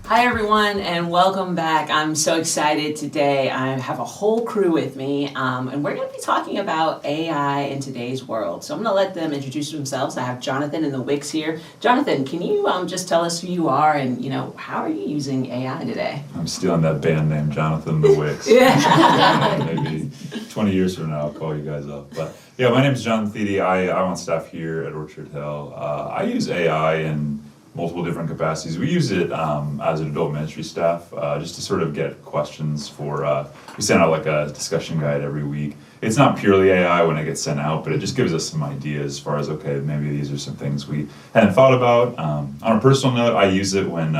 Hi everyone, and welcome back. I'm so excited today. I have a whole crew with me, and we're going to be talking about AI in today's world. So I'm going to let them introduce themselves. I have Jonathan and the Wicks here. Jonathan, can you just tell us who you are and how are you using AI today? I'm stealing that band name, Jonathan and the Wicks. Yeah. Maybe 20 years from now I'll call you guys up. But yeah, my name is John Thiede. I'm on staff here at Orchard Hill. I use AI in multiple different capacities. We use it as an adult ministry staff just to sort of get questions for, we send out like a discussion guide every week. It's not purely AI when it gets sent out, but it just gives us some ideas as far as, okay, maybe these are some things we hadn't thought about. On a personal note, I use it when,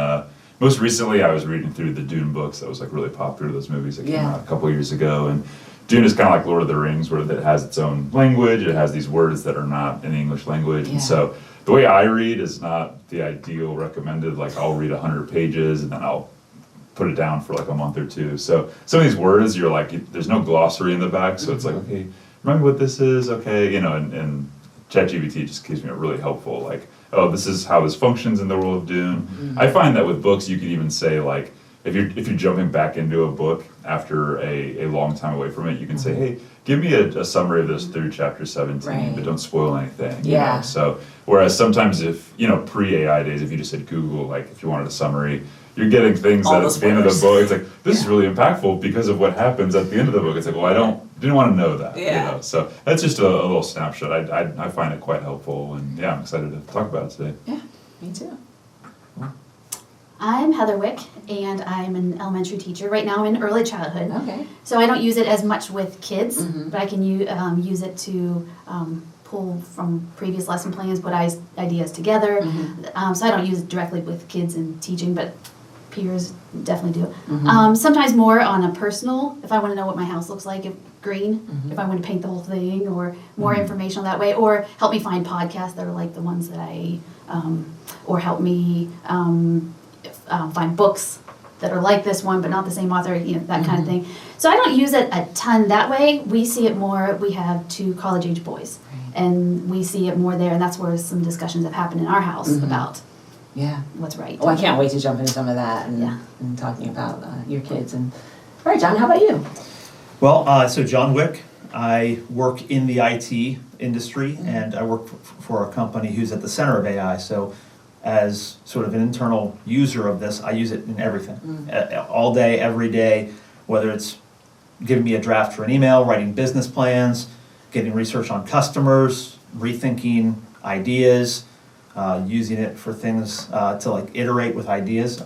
most recently I was reading through the Dune books that was like really popular, those movies that came out a couple years ago. And Dune is kind of like Lord of the Rings, where it has its own language, it has these words that are not in the English language. And so the way I read is not the ideal recommended. Like I'll read 100 pages and then I'll put it down for like a month or two. So some of these words, you're like, there's no glossary in the back. So it's like, okay, remember what this is? Okay, and ChatGPT just gives me a really helpful, like, oh, this is how this functions in the world of Dune. Mm-hmm. I find that with books, you can even say like, if you're jumping back into a book after a long time away from it, you can say, hey, give me a summary of this through chapter 17, but don't spoil anything. You know? So whereas sometimes if, pre-AI days, if you just said Google, like if you wanted a summary, you're getting things that at the end of the book, it's like, this is really impactful because of what happens at the end of the book. It's like, well, didn't want to know that. So that's just a little snapshot. I find it quite helpful, and I'm excited to talk about it today. Yeah, me too. I'm Heather Wick, and I'm an elementary teacher. Right now I'm in early childhood. Okay. So I don't use it as much with kids, but I can use it to pull from previous lesson plans, put ideas together. So I don't use it directly with kids in teaching, but peers definitely do. Sometimes more on a personal, if I want to know what my house looks like, if I want to paint the whole thing, or more informational that way, or help me find podcasts that are like the ones that I, or help me find books that are like this one but not the same author, that kind of thing. So I don't use it a ton that way. We see it more, we have 2 college-age boys, and we see it more there, and that's where some discussions have happened in our house about what's right. Oh, I can't wait to jump into some of that and talking about your kids. And all right, John, how about you? Well, so John Wick, I work in the IT industry, and I work for a company who's at the center of AI. So as sort of an internal user of this, I use it in everything, all day, every day, whether it's giving me a draft for an email, writing business plans, getting research on customers, rethinking ideas, using it for things to like iterate with ideas.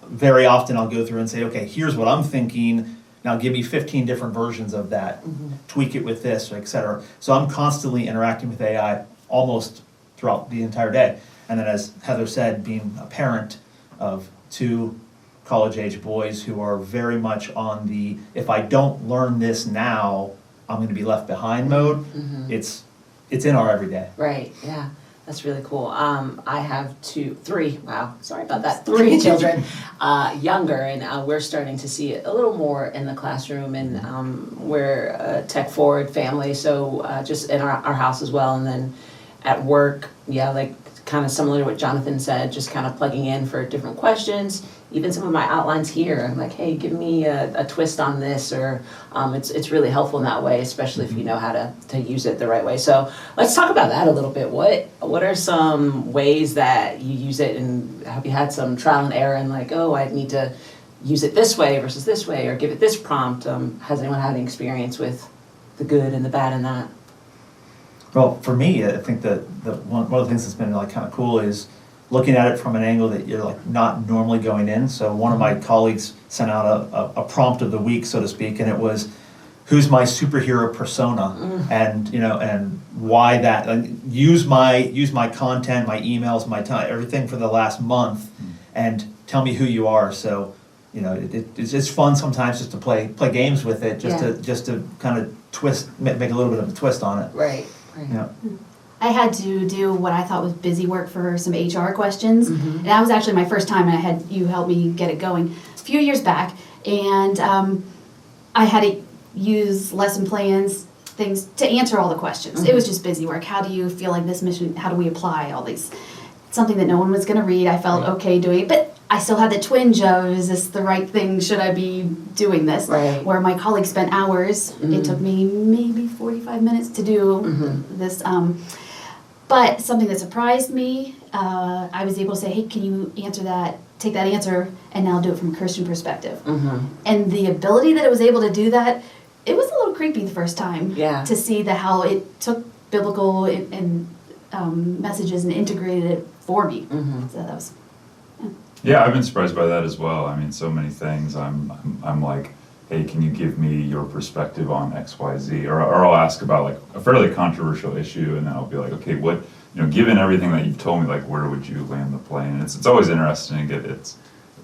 Very often I'll go through and say, okay, here's what I'm thinking, now give me 15 different versions of that, tweak it with this, etc. So I'm constantly interacting with AI almost throughout the entire day. And then, as Heather said, being a parent of 2 college-age boys who are very much on the, if I don't learn this now, I'm going to be left behind mode. It's in our everyday. Right, yeah. That's really cool. I have 3, wow, sorry about that, 3 children, younger, and we're starting to see it a little more in the classroom, and we're a tech-forward family, so just in our house as well, and then at work, like kind of similar to what Jonathan said, just kind of plugging in for different questions. Even some of my outlines here, I'm like, hey, give me a twist on this, or it's really helpful in that way, especially if you know how to use it the right way. So let's talk about that a little bit. What are some ways that you use it, and have you had some trial and error, and like, oh, I need to use it this way versus this way, or give it this prompt? Has anyone had any experience with the good and the bad in that? Well, for me, I think that one of the things that's been like kind of cool is looking at it from an angle that you're like not normally going in. So one of my colleagues sent out a prompt of the week, so to speak, and it was, who's my superhero persona, and and why that, and use my content, my emails, my time, everything for the last month, and tell me who you are. So it's fun sometimes just to play games with it, just to kind of make a little bit of a twist on it. Right. Yeah. I had to do what I thought was busy work for some HR questions, and that was actually my first time, and I had you help me get it going a few years back, and I had to use lesson plans, things to answer all the questions. It was just busy work. How do you feel like this mission, how do we apply all these? something that no one was going to read. I felt okay doing it, but I still had the twinge of, is this the right thing? Should I be doing this? Right. Where my colleagues spent hours. It took me maybe 45 minutes to do this. But something that surprised me, I was able to say, hey, can you answer that, take that answer, and now do it from a Christian perspective. And the ability that it was able to do that, it was a little creepy the first time. Yeah. To see how it took biblical and messages and integrated it for me. So that was... Yeah, I've been surprised by that as well. I mean, so many things. I'm like, hey, can you give me your perspective on X, Y, Z? Or I'll ask about like a fairly controversial issue, and then I'll be like, okay, what, given everything that you've told me, like, where would you land the plane? And it's always interesting to get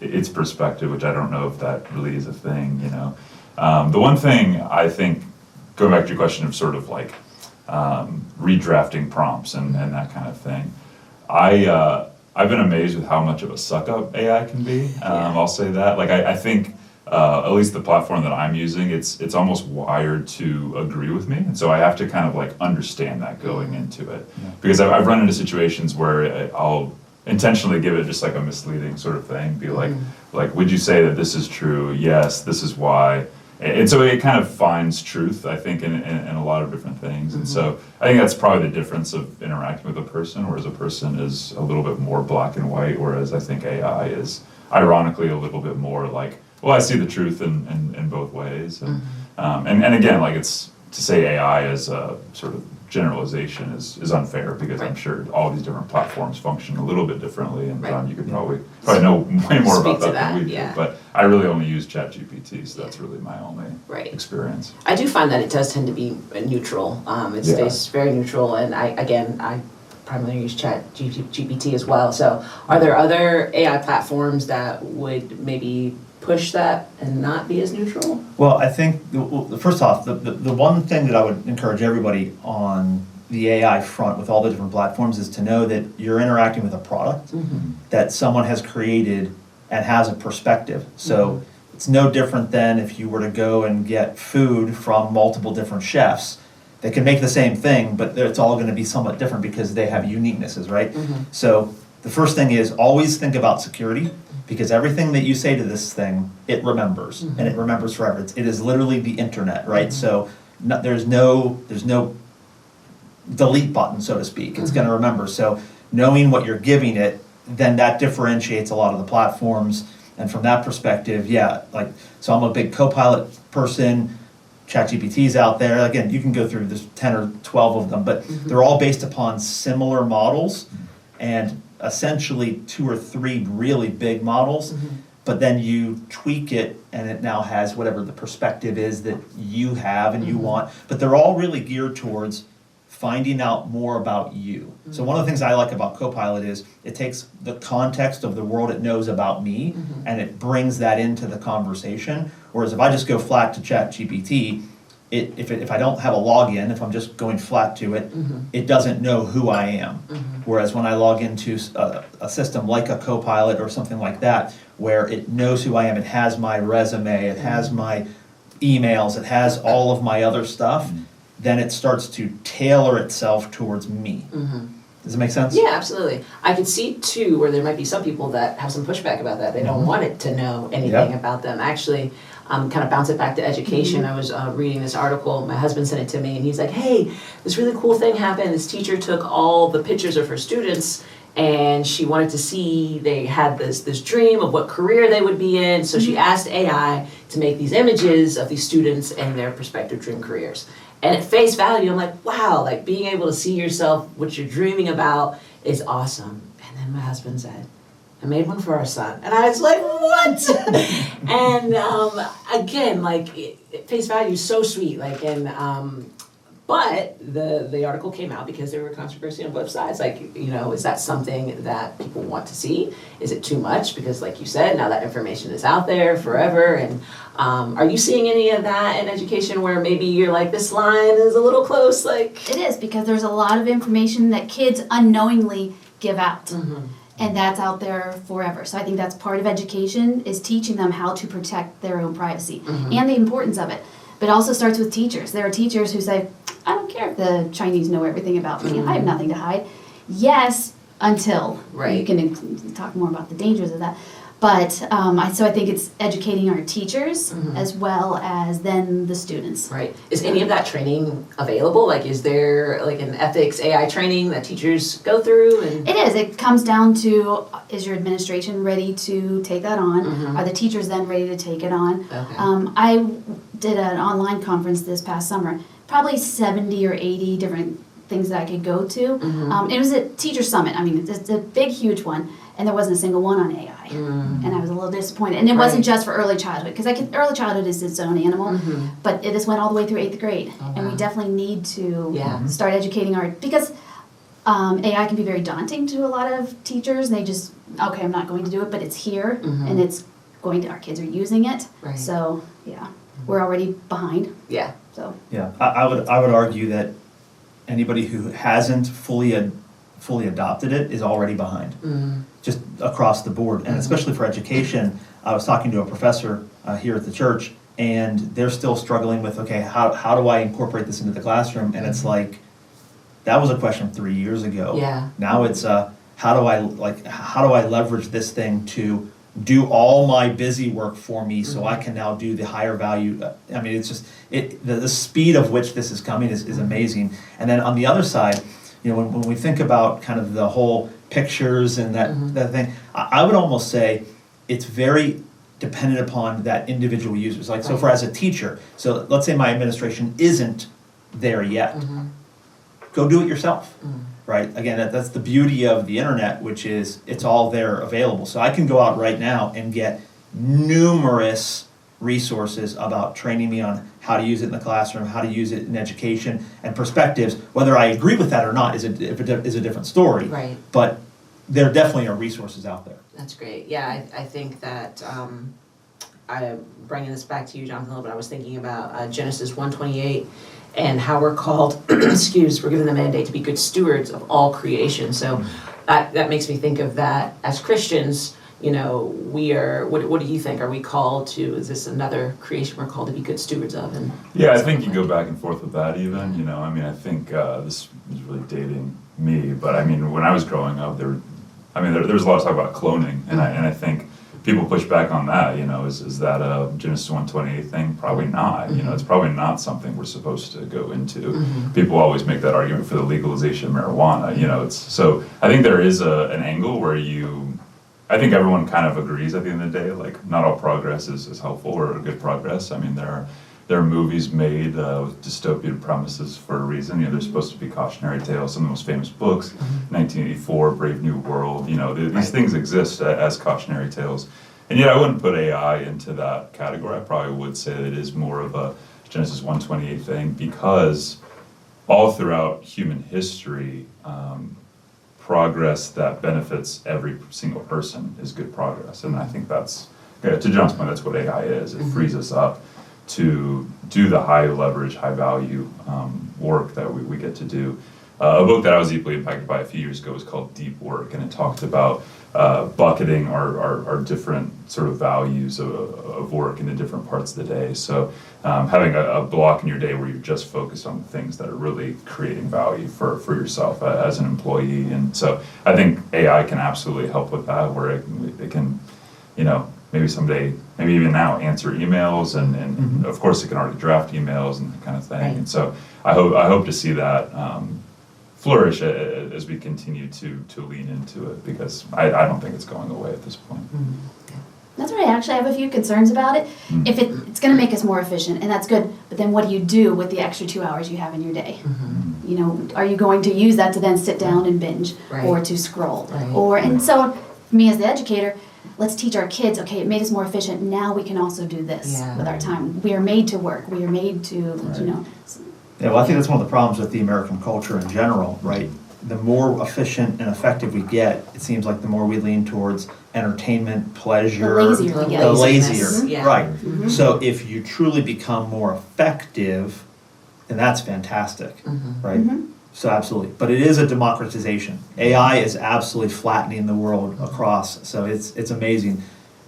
its perspective, which I don't know if that really is a thing. The one thing I think, going back to your question of sort of like redrafting prompts and that kind of thing, I've been amazed with how much of a suck up AI can be. I'll say that. Like I think at least the platform that I'm using, it's almost wired to agree with me, and so I have to kind of like understand that going into it, because I've run into situations where I'll intentionally give it just like a misleading sort of thing, be like, would you say that this is true? Yes, this is why. And so it kind of finds truth, I think, in a lot of different things. And so I think that's probably the difference of interacting with a person, whereas a person is a little bit more black and white, whereas I think AI is ironically a little bit more like, well, I see the truth in both ways. And again, like, it's to say AI as a sort of generalization is unfair, because I'm sure all these different platforms function a little bit differently, and you could probably know way more about that than we do. But I really only use ChatGPT, so that's really my only experience. I do find that it does tend to be neutral. It stays very neutral, and I primarily use ChatGPT as well. So are there other AI platforms that would maybe push that and not be as neutral? Well, I think, first off, the one thing that I would encourage everybody on the AI front with all the different platforms is to know that you're interacting with a product that someone has created and has a perspective. So it's no different than if you were to go and get food from multiple different chefs. They can make the same thing, but it's all going to be somewhat different because they have uniquenesses, right? So the first thing is always think about security, because everything that you say to this thing, it remembers, and it remembers forever. It is literally the internet, right? So there's no delete button, so to speak. It's going to remember. So knowing what you're giving it, then that differentiates a lot of the platforms. And from that perspective, so I'm a big Copilot person. ChatGPT's out there. Again, you can go through, there's 10 or 12 of them, but they're all based upon similar models, and essentially 2 or 3 really big models, but then you tweak it and it now has whatever the perspective is that you have and you want, but they're all really geared towards finding out more about you. So one of the things I like about Copilot is it takes the context of the world it knows about me and it brings that into the conversation, whereas if I just go flat to ChatGPT, if I don't have a login, if I'm just going flat to it, it doesn't know who I am. Whereas when I log into a system like a Copilot or something like that, where it knows who I am, it has my resume, it has my emails, it has all of my other stuff, then it starts to tailor itself towards me. Does it make sense? Yeah, absolutely. I could see too where there might be some people that have some pushback about that. They don't want it to know anything about them. Actually, kind of bounce it back to education. I was reading this article. My husband sent it to me, and he's like, "Hey, this really cool thing happened. This teacher took all the pictures of her students, and she wanted to see, they had this dream of what career they would be in. So she asked AI to make these images of these students and their prospective dream careers." And at face value, I'm like, wow, like being able to see yourself, what you're dreaming about is awesome. And then my husband said, I made one for our son. And I was like, what? And again, like at face value is so sweet. Like, but the article came out because there were controversy on both sides. Like, is that something that people want to see? Is it too much? Because like you said, now that information is out there forever. And are you seeing any of that in education where maybe you're like, this line is a little close? Like, it is, because there's a lot of information that kids unknowingly give out. And that's out there forever. So I think that's part of education, is teaching them how to protect their own privacy and the importance of it. But it also starts with teachers. There are teachers who say, I don't care if the Chinese know everything about me. I have nothing to hide. Yes, until Right. you can talk more about the dangers of that. But so I think it's educating our teachers as well as then the students. Right. Is any of that training available? Like, is there like an ethics AI training that teachers go through? And It is. It comes down to, is your administration ready to take that on? Are the teachers then ready to take it on? Okay. I did an online conference this past summer, probably 70 or 80 different things that I could go to. It was a teacher summit. I mean, it's a big, huge one, and there wasn't a single one on AI. And I was a little disappointed. And it wasn't Right. just for early childhood, because early childhood is its own animal, but it just went all the way through 8th grade. Oh, And we wow. definitely need to Yeah. start educating because AI can be very daunting to a lot of teachers. They just, okay, I'm not going to do it, but it's here, and it's going to, our kids are using it. Right. So, yeah, we're already behind, Yeah. so. Yeah, I would argue that anybody who hasn't fully adopted it is already behind, just across the board, and especially for education. I was talking to a professor here at the church, and they're still struggling with, okay, how do I incorporate this into the classroom? And it's like, that was a question 3 years ago. Yeah. Now it's how do I leverage this thing to do all my busy work for me so I can now do the higher value. I mean, it's just the speed of which this is coming is amazing. And then on the other side, you know, when we think about kind of the whole pictures and that thing, I would almost say it's very dependent upon that individual users. Like, so for as a teacher, so let's say my administration isn't there yet, go do it yourself. Right? Again, that's the beauty of the internet, which is it's all there available. So I can go out right now and get numerous resources about training me on how to use it in the classroom, how to use it in education, and perspectives. Whether I agree with that or not is a different story. Right. But there definitely are resources out there. That's great. Yeah, I think that I'm bringing this back to you, Jonathan, a little bit. I was thinking about Genesis 1:28 and how we're called, we're given the mandate to be good stewards of all creation. So that makes me think of that as Christians. You know, we are, what do you think? Are we called to, is this another creation we're called to be good stewards of? And Yeah, I think you go back and forth with that even, you know, I mean, I think this is really dating me, but I mean, when I was growing up, there was a lot of talk about cloning, and I think people push back on that, you know, is that a Genesis 1:28 thing? Probably not, you know, it's probably not something we're supposed to go into. People always make that argument for the legalization of marijuana, you know, so I think there is an angle where I think everyone kind of agrees at the end of the day, like not all progress is helpful or good progress. I mean, there are movies made with dystopian premises for a reason. You know, they're supposed to be cautionary tales. Some of the most famous books, 1984, Brave New World. You know, these things exist as cautionary tales. And yet, I wouldn't put AI into that category. I probably would say that it is more of a Genesis 1:28 thing, because all throughout human history, progress that benefits every single person is good progress. And I think that's, to John's point, that's what AI is. It frees us up to do the high leverage, high value work that we get to do. A book that I was deeply impacted by a few years ago was called Deep Work, and it talked about bucketing our different sort of values of work into different parts of the day. So having a block in your day where you're just focused on the things that are really creating value for yourself as an employee. And so I think AI can absolutely help with that, where it can, you know, maybe someday, maybe even now, answer emails, and of course it can already draft emails and that kind of thing. Right. And so I hope to see that flourish as we continue to lean into it, because I don't think it's going away at this point. That's right. I actually have a few concerns about it. If it's going to make us more efficient, and that's good, but then what do you do with the extra 2 hours you have in your day? You know, are you going to use that to then sit down and binge, Right. or to scroll? Right. And so, for me as the educator, let's teach our kids, okay, it made us more efficient, now we can also do this Yeah. with our time. We are made to work. We are made to, you know. Yeah, well, I think that's one of the problems with the American culture in general, right? The more efficient and effective we get, it seems like the more we lean towards entertainment, pleasure. The lazier we get. The Laziness, lazier, yeah. right. So if you truly become more effective, then that's fantastic, right? So absolutely, but it is a democratization. AI is absolutely flattening the world across, so it's amazing.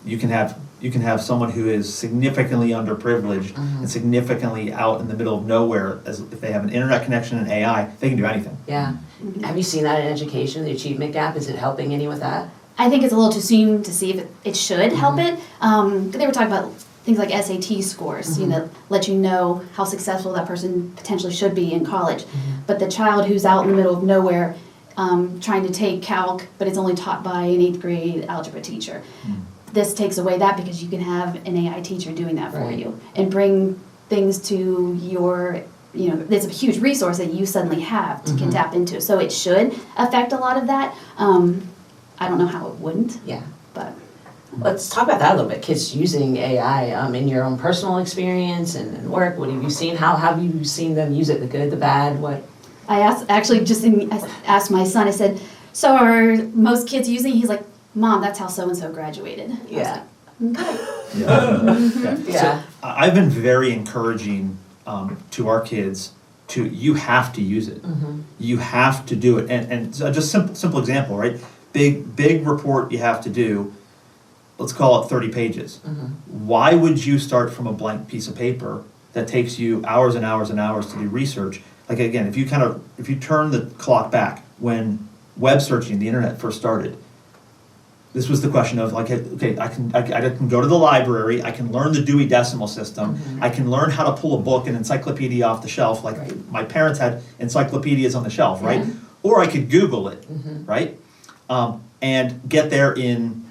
You can have You can have someone who is significantly underprivileged and significantly out in the middle of nowhere, as if they have an internet connection and AI, they can do anything. Yeah. Have you seen that in education, the achievement gap? Is it helping any with that? I think it's a little too soon to see if it should help it. They were talking about things like SAT scores, let you know how successful that person potentially should be in college. But the child who's out in the middle of nowhere trying to take calc, but it's only taught by an 8th grade algebra teacher. This takes away that because you can have an AI teacher doing that for you and bring things to your, there's a huge resource that you suddenly have to can tap into. So it should affect a lot of that. I don't know how it wouldn't. Yeah. But let's talk about that a little bit. Kids using AI in your own personal experience and work. What have you seen? How have you seen them use it? The good, the bad? What? I asked my son, I said, so are most kids using it? He's like, Mom, that's how so-and-so graduated. Yeah. So I've been very encouraging to our kids you have to use it. You have to do it. And so just simple example, right? Big report you have to do, let's call it 30 pages. Why would you start from a blank piece of paper that takes you hours and hours and hours to do research? Like again, if you turn the clock back when web searching, the internet first started, this was the question of like, okay, I can go to the library, I can learn the Dewey Decimal System, I can learn how to pull a book, an encyclopedia off the shelf, like my parents had encyclopedias on the shelf, right? Or I could Google it, right? And get there in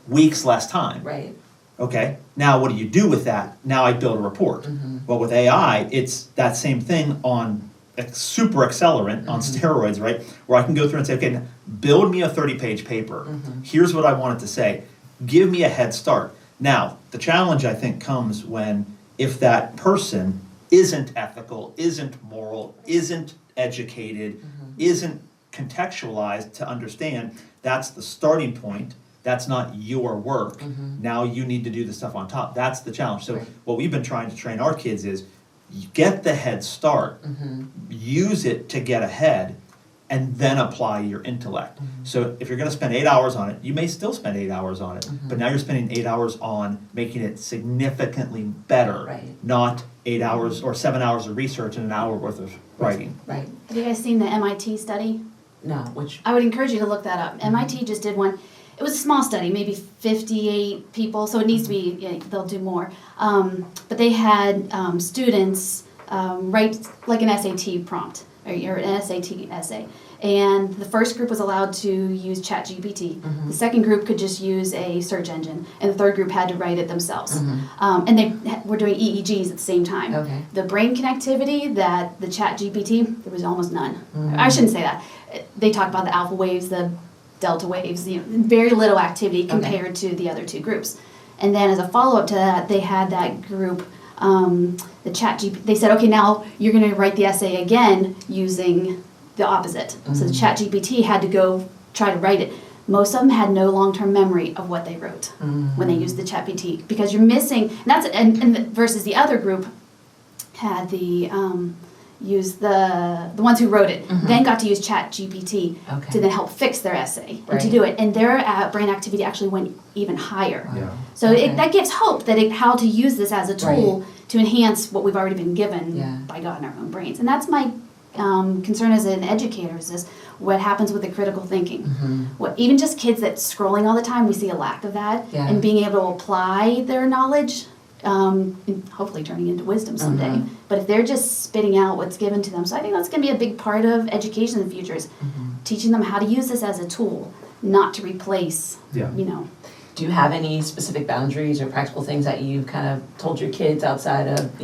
weeks less time. Right. Okay, now what do you do with that? Now I build a report. Well, with AI, it's that same thing on super accelerant on steroids, right? Where I can go through and say, okay, build me a 30-page paper. Here's what I want it to say. Give me a head start. Now, the challenge I think comes when if that person isn't ethical, isn't moral, isn't educated, isn't contextualized to understand that's the starting point. That's not your work. Now you need to do the stuff on top. That's the challenge. So what we've been trying to train our kids is get the head start, use it to get ahead, and then apply your intellect. So if you're going to spend 8 hours on it, you may still spend 8 hours on it, but now you're spending 8 hours on making it significantly better, not 8 hours or 7 hours of research and an hour worth of writing. Right. have you guys seen the MIT study? No, which? I would encourage you to look that up. MIT just did one. It was a small study, maybe 58 people, so it needs to be, they'll do more. But they had students write like an SAT prompt, or an SAT essay. And the first group was allowed to use ChatGPT. The second group could just use a search engine. And the third group had to write it themselves. And they were doing EEGs at the same time. Okay. The brain connectivity that the ChatGPT, there was almost none. I shouldn't say that. They talk about the alpha waves, the delta waves, very little activity compared to the other two groups. And then as a follow-up to that, they had that group, the ChatGPT, they said, okay, now you're going to write the essay again using the opposite. So the ChatGPT had to go try to write it. Most of them had no long-term memory of what they wrote when they used the ChatGPT, because you're missing, and versus the other group had the use the ones who wrote it, then got to use ChatGPT to then help fix their essay and to do it, and their brain activity actually went even higher. So that gives hope that how to use this as a tool to enhance what we've already been given by God in our own brains. And that's my concern as an educator, is this what happens with the critical thinking. What even just kids that scrolling all the time, we see a lack of that, and being able to apply their knowledge, and hopefully turning into wisdom someday. But if they're just spitting out what's given to them, so I think that's going to be a big part of education in the future, is teaching them how to use this as a tool, not to replace. Do you have any specific boundaries or practical things that you've kind of told your kids outside of,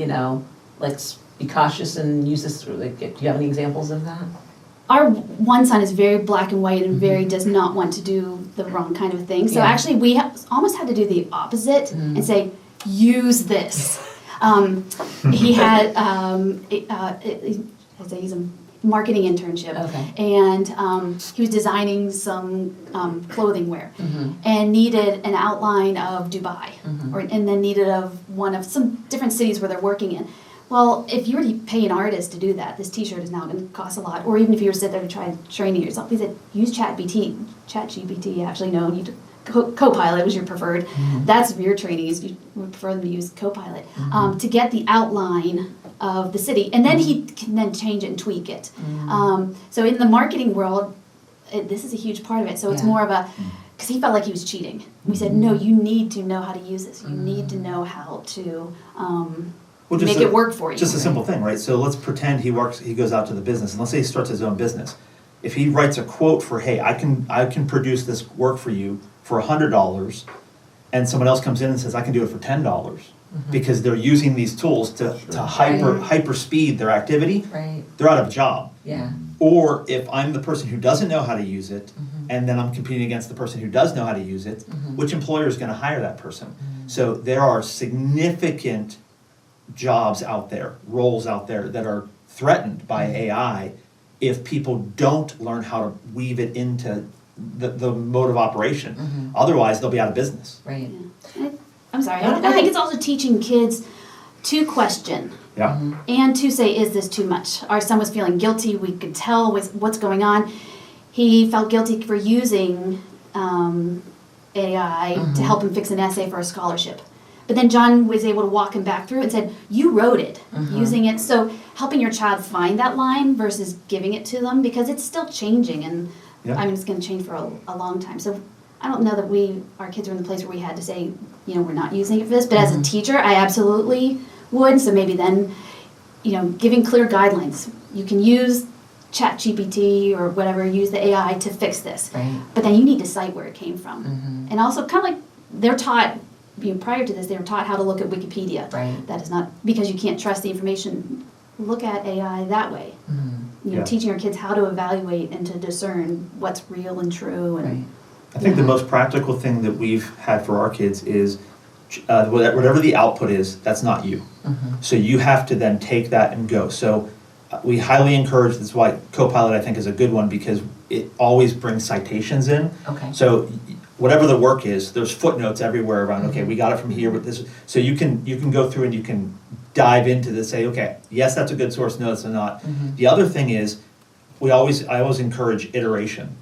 let's be cautious and use this? Do you have any examples of that? Our one son is very black and white and very does not want to do the wrong kind of thing. So actually we almost had to do the opposite and say, use this. He had he's a marketing internship, and he was designing some clothing wear, and needed an outline of Dubai, and then needed of one of some different cities where they're working in. Well, if you were to pay an artist to do that, this T-shirt is now going to cost a lot. Or even if you were to sit there to try training yourself, he said, use ChatGPT. ChatGPT, actually, no, you Copilot was your preferred. That's your training, is you would prefer them to use Copilot to get the outline of the city, and then he can then change it and tweak it. So in the marketing world, this is a huge part of it. So it's Yeah. more of a, because he felt like he was cheating. We said, no, you need to know how to use this. You need to know how to make it work for you. Just a simple thing, right? So let's pretend he goes out to the business, and let's say he starts his own business. If he writes a quote for, hey, I can produce this work for you for $100, and someone else comes in and says, I can do it for $10, because they're using these tools to hyper speed their activity, Right. they're out of a job. Yeah. Or if I'm the person who doesn't know how to use it, and then I'm competing against the person who does know how to use it, which employer is going to hire that person? So there are significant jobs out there, roles out there that are threatened by AI if people don't learn how to weave it into the mode of operation. Otherwise, they'll be out of business. Right. I'm sorry, No, I think it's also teaching kids to question Yeah. and to say, is this too much? Our son was feeling guilty. We could tell with what's going on. He felt guilty for using AI to help him fix an essay for a scholarship. But then John was able to walk him back through and said, you wrote it using it. So helping your child find that line versus giving it to them, because it's still changing, and Yeah. I mean, it's going to change for a long time. So I don't know that our kids are in the place where we had to say, we're not using it for this. But as a teacher, I absolutely would. So maybe then, giving clear guidelines. You can use ChatGPT or whatever, use the AI to fix this. Right. But then you need to cite where it came from. And also kind of like they're taught, prior to this, they were taught how to look at Wikipedia. Right. That is not, because you can't trust the information, look at AI that way. Yeah. Teaching our kids how to evaluate and to discern what's real and true. And Right. I think the most practical thing that we've had for our kids is whatever the output is, that's not you. So you have to then take that and go. So we highly encourage, that's why Copilot I think is a good one, because it always brings citations in. Okay. So whatever the work is, there's footnotes everywhere around, okay, we got it from here with this. So you can go through and you can dive into this, say, okay, yes, that's a good source, no, it's not. The other thing is, I always encourage iteration,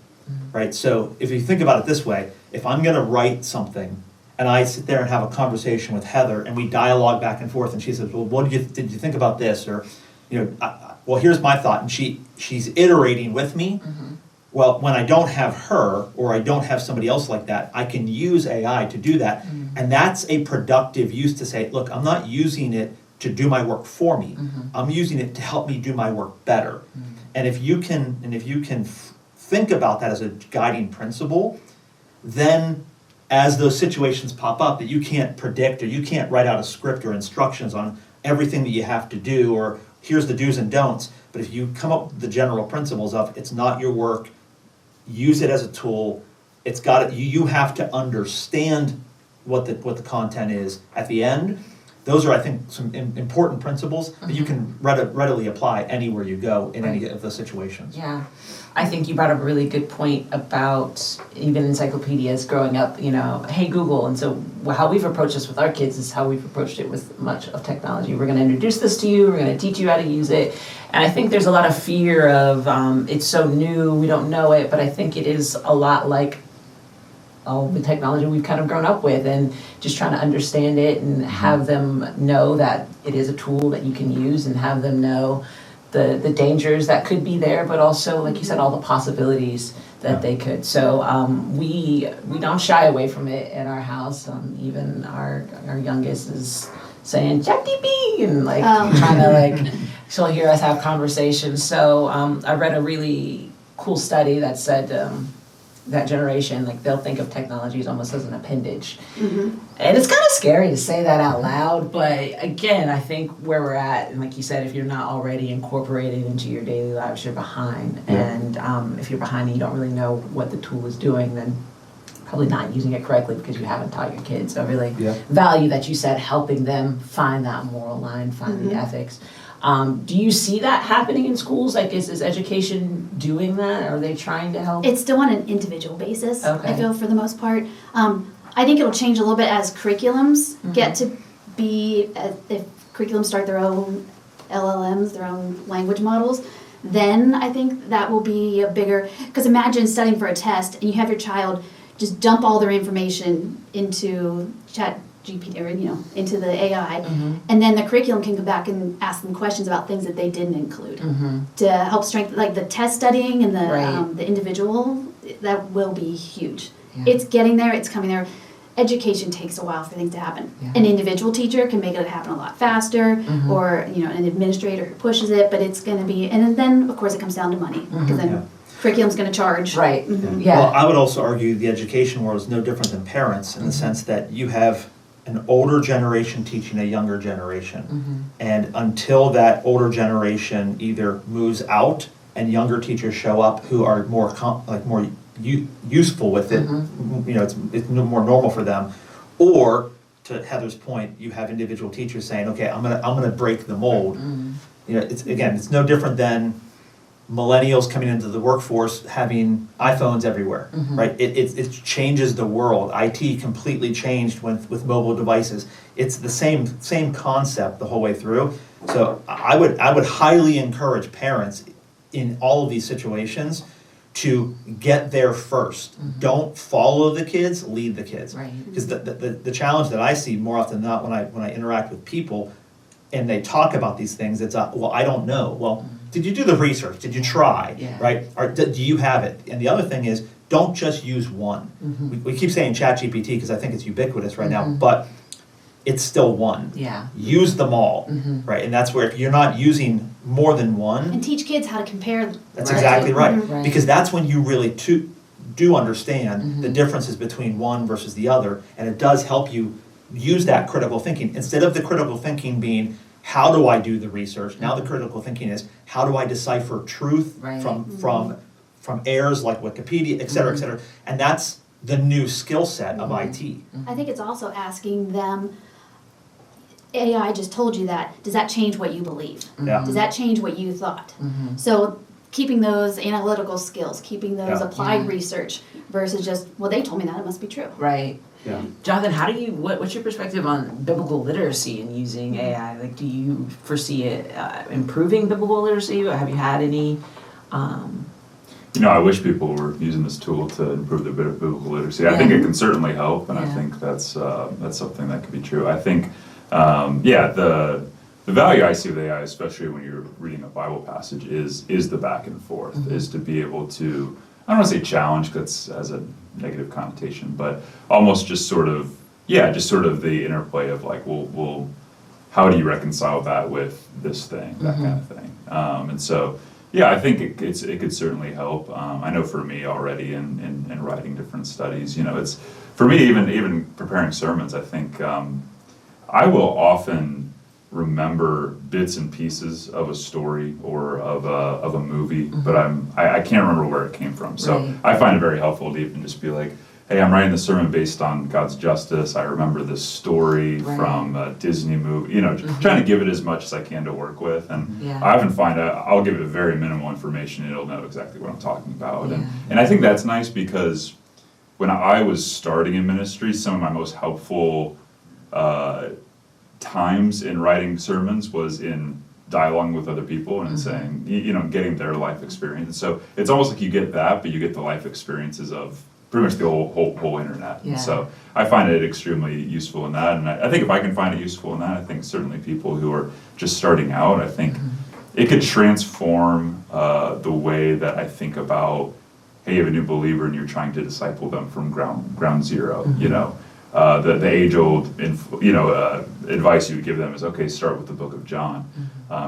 right? So if you think about it this way, if I'm gonna write something and I sit there and have a conversation with Heather and we dialogue back and forth, and she says, well, what did you think about this? Or, well, here's my thought, and she's iterating with me. Well, when I don't have her, or I don't have somebody else like that, I can use AI to do that. And that's a productive use to say, look, I'm not using it to do my work for me. I'm using it to help me do my work better. And if you can think about that as a guiding principle, then as those situations pop up that you can't predict, or you can't write out a script or instructions on everything that you have to do, or here's the do's and don'ts, but if you come up with the general principles of it's not your work, use it as a tool, you have to understand what the content is at the end. Those are, I think, some important principles that you can readily apply anywhere you go in any of the situations. Yeah. I think you brought up a really good point about even encyclopedias growing up, hey Google. And so how we've approached this with our kids is how we've approached it with much of technology. We're going to introduce this to you, we're going to teach you how to use it. And I think there's a lot of fear of it's so new, we don't know it, but I think it is a lot like all the technology we've kind of grown up with, and just trying to understand it and have them know that it is a tool that you can use, and have them know the dangers that could be there, but also, like you said, all the possibilities that they could. So we don't shy away from it in our house. Even our youngest is saying ChatGPT and trying to she'll hear us have conversations. So I read a really cool study that said that generation, they'll think of technology as almost as an appendage. And it's kind of scary to say that out loud, but again, I think where we're at, and like you said, if you're not already incorporated into your daily lives, you're behind. And if you're behind and you don't really know what the tool is doing, then probably not using it correctly because you haven't taught your kids. So I really value that you said helping them find that moral line, find the ethics. Do you see that happening in schools? Is education doing that? Are they trying to help? it's still on an individual basis, Okay. I feel, for the most part. I think it'll change a little bit as curriculums get to be, if curriculums start their own LLMs, their own language models, then I think that will be a bigger, because imagine studying for a test and you have your child just dump all their information into Chat GPT or into the AI, and then the curriculum can go back and ask them questions about things that they didn't include to help strengthen, like the test studying and the individual. That will be huge. Yeah. It's getting there. It's coming there. Education takes a while for things to happen. Yeah. An individual teacher can make it happen a lot faster, or an administrator who pushes it. But it's going to be, and then of course it comes down to money because then curriculum's going to charge. Right. Well, I would also argue the education world is no different than parents in the sense that you have an older generation teaching a younger generation. And until that older generation either moves out and younger teachers show up who are more useful with it, it's more normal for them, or to Heather's point, you have individual teachers saying, okay, I'm gonna break the mold. It's no different than millennials coming into the workforce having iPhones everywhere, right? It changes the world. IT completely changed with mobile devices. It's the same concept the whole way through. So I would highly encourage parents in all of these situations to get there first. Don't follow the kids, lead the kids. Right. Because the challenge that I see more often than not when I interact with people and they talk about these things, it's well, I don't know. Well, did you do the research? Did you try? Yeah. Right? Or do you have it? And the other thing is, don't just use one. We keep saying ChatGPT because I think it's ubiquitous right now, but it's still one. Yeah. Use them all, right? And that's where if you're not using more than one, And teach kids how to compare. that's exactly right. Right. Because that's when you really do understand the differences between one versus the other, and it does help you use that critical thinking. Instead of the critical thinking being, how do I do the research? Now the critical thinking is, how do I decipher truth Right. from errors like Wikipedia, et cetera, and that's the new skill set of IT. I think it's also asking them, AI just told you that, does that change what you believe? Yeah. Does that change what you thought? So keeping those analytical skills, keeping those Yeah. applied Yeah. research versus just, well, they told me that, it must be true. Right. Yeah. Jonathan, what's your perspective on biblical literacy and using AI? Like, do you foresee it improving biblical literacy? Or have you had any? I wish people were using this tool to improve their biblical literacy. I think it can certainly help, and I think that's something that could be true. I think, the value I see with AI, especially when you're reading a Bible passage, is the back and forth, is to be able to, I don't want to say challenge, because that has a negative connotation, but almost just sort of the interplay of like, well, how do you reconcile that with this thing, that kind of thing, and so. Yeah, I think it could certainly help. I know for me already in writing different studies, it's for me even preparing sermons. I think I will often remember bits and pieces of a story or of a movie, but I can't remember where it came from. So I find it very helpful to even just be like, hey, I'm writing the sermon based on God's justice. I remember this story from a Disney movie, trying to give it as much as I can to work with. And I often find I'll give it very minimal information. It'll know exactly what I'm talking about. And I think that's nice because when I was starting in ministry, some of my most helpful times in writing sermons was in dialoguing with other people and saying, getting their life experience. And so it's almost like you get that, but you get the life experiences of pretty much the whole internet. Yeah. And so I find it extremely useful in that. And I think if I can find it useful in that, I think certainly people who are just starting out, I think it could transform the way that I think about, hey, you have a new believer and you're trying to disciple them from ground zero, The age-old, advice you would give them is, okay, start with the book of John.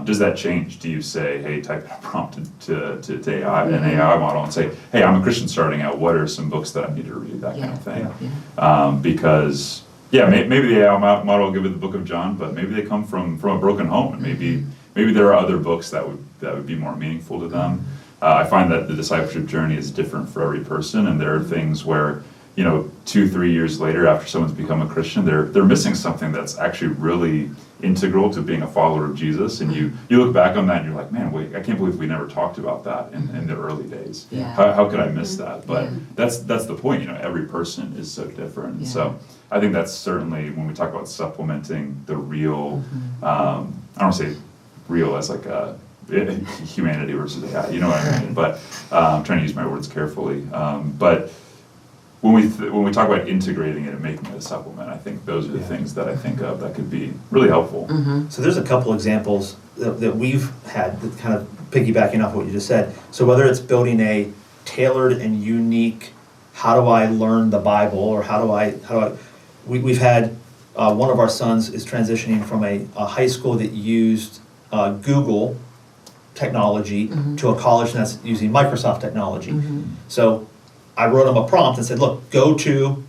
Does that change? Do you say, hey, type in a prompt to AI, an AI model, and say, hey, I'm a Christian starting out. What are some books that I need to read? That kind of thing. Because, maybe the AI model will give it the book of John, but maybe they come from a broken home, and maybe there are other books that would be more meaningful to them. I find that the discipleship journey is different for every person, and there are things where 2-3 years later, after someone's become a Christian, they're missing something that's actually really integral to being a follower of Jesus. And you look back on that and you're like, man, wait, I can't believe we never talked about that in the early days. Yeah. How could I miss that? But that's the point. Every person is so different. And so I think that's certainly when we talk about supplementing the real. I don't want to say real as like a humanity versus AI. You know what I mean? But I'm trying to use my words carefully. But when we talk about integrating it and making it a supplement, I think those are the things that I think of that could be really helpful. So there's a couple examples that we've had that kind of piggybacking off what you just said. So whether it's building a tailored and unique, how do I learn the Bible, or we've had one of our sons is transitioning from a high school that used Google technology to a college that's using Microsoft technology. So I wrote him a prompt and said, look, go to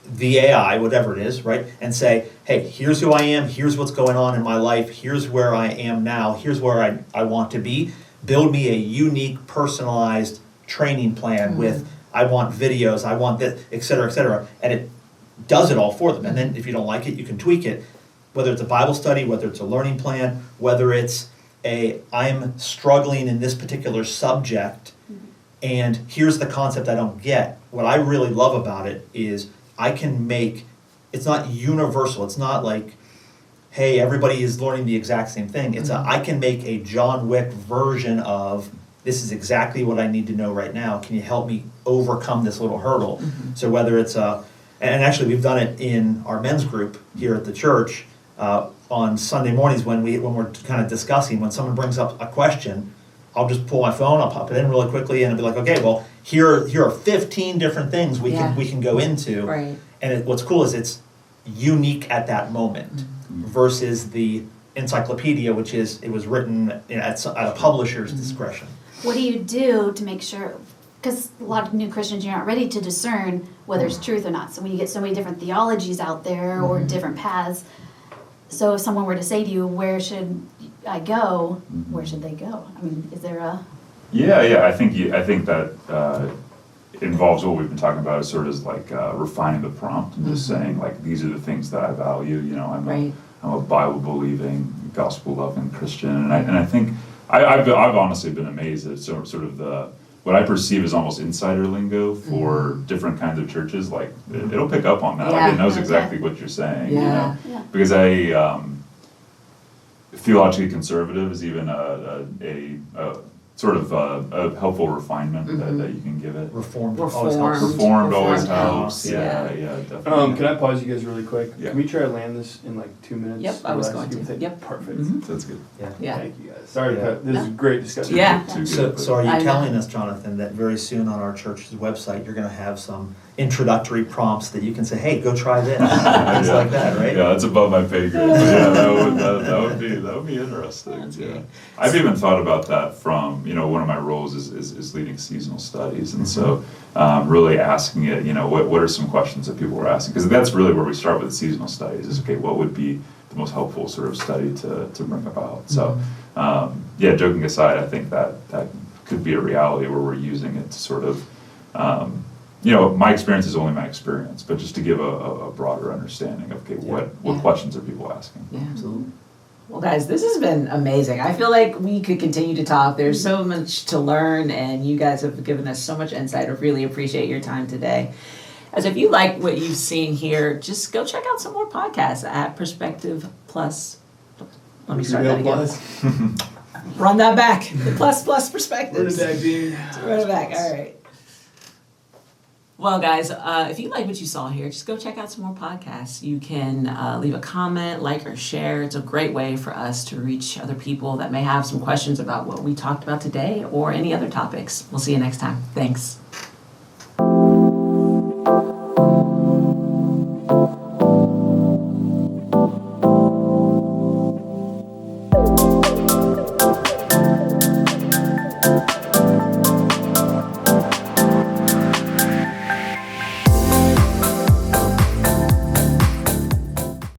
the AI, whatever it is, right? And say, hey, here's who I am, here's what's going on in my life, here's where I am now, here's where I want to be. Build me a unique, personalized training plan with, I want videos, I want this, et cetera, et cetera. And it does it all for them. And then if you don't like it, you can tweak it. Whether it's a Bible study, whether it's a learning plan, whether it's I'm struggling in this particular subject, and here's the concept I don't get. What I really love about it is I can make, it's not universal. It's not like, hey, everybody is learning the exact same thing. It's I can make a John Wick version of, this is exactly what I need to know right now. Can you help me overcome this little hurdle? So whether it's and actually we've done it in our men's group here at the church on Sunday mornings when we're kind of discussing, when someone brings up a question, I'll just pull my phone, I'll pop it in really quickly, and I'll be like, okay, well, here are 15 different things we can go into. Right. And what's cool is it's unique at that moment versus the encyclopedia, which it was written at a publisher's discretion. What do you do to make sure, because a lot of new Christians, you're not ready to discern whether it's truth or not. So when you get so many different theologies out there or different paths, so if someone were to say to you, where should I go, where should they go? I mean, is there a... Yeah, I think that involves what we've been talking about, is sort of like refining the prompt and just saying, like, these are the things that I value. You know, I'm a Bible-believing, gospel-loving Christian, and I think I've honestly been amazed at sort of what I perceive as almost insider lingo for different kinds of churches. Like it'll pick up on that. Yeah. Like it knows exactly what you're saying. Yeah. You know? Because theologically conservative is even a sort of a helpful refinement that you can give it. Reformed always helps. Reformed always Reformed helps. helps, Yeah, definitely. Can I pause you guys really quick? Yeah. Can we try to land this in like 2 minutes? Yep, I was Or less? going to. Yep. Perfect. That's good. Yeah. Thank you guys. Sorry, Yeah. this is a great discussion. Yeah. Too So, good, so are you I know. telling us, Jonathan, that very soon on our church's website, you're gonna have some introductory prompts that you can say, hey, go try this, things like that, right? Yeah, that's above my pay grade. But yeah, that would be interesting. That's yeah. great. I've even thought about that from, one of my roles is leading seasonal studies, and so really asking it, what are some questions that people were asking, because that's really where we start with the seasonal studies. Is okay, what would be the most helpful sort of study to bring about? So joking aside, I think that could be a reality where we're using it to sort of my experience is only my experience, but just to give a broader understanding of, okay, what questions are people asking? Yeah. Absolutely. Well, guys, this has been amazing. I feel like we could continue to talk. There's so much to learn, and you guys have given us so much insight. I really appreciate your time today. As if you like what you've seen here, just go check out some more podcasts at Perspective Plus. Let me start that again. Run that back. The plus perspectives. Run it back, dude. Run it back. All right. Well, guys, if you like what you saw here, just go check out some more podcasts. You can leave a comment, like, or share. It's a great way for us to reach other people that may have some questions about what we talked about today or any other topics. We'll see you next time. Thanks.